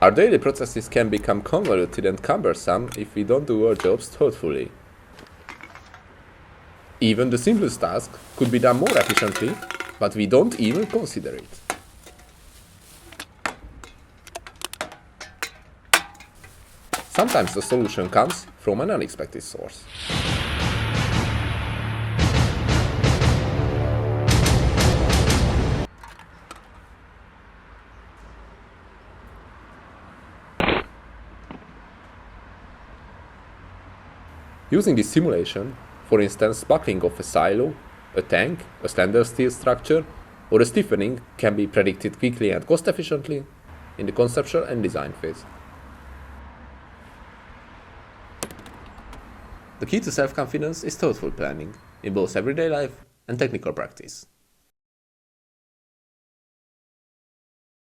Our daily processes can become convoluted and cumbersome if we don't do our jobs thoughtfully. Even the simplest task could be done more efficiently, but we don't even consider it. Sometimes the solution comes from an unexpected source. Using this simulation, for instance, buckling of a silo, a tank, a slender steel structure, or a stiffening can be predicted quickly and cost efficiently in the conceptual and design phase. The key to self-confidence is thoughtful planning in both everyday life and technical practice.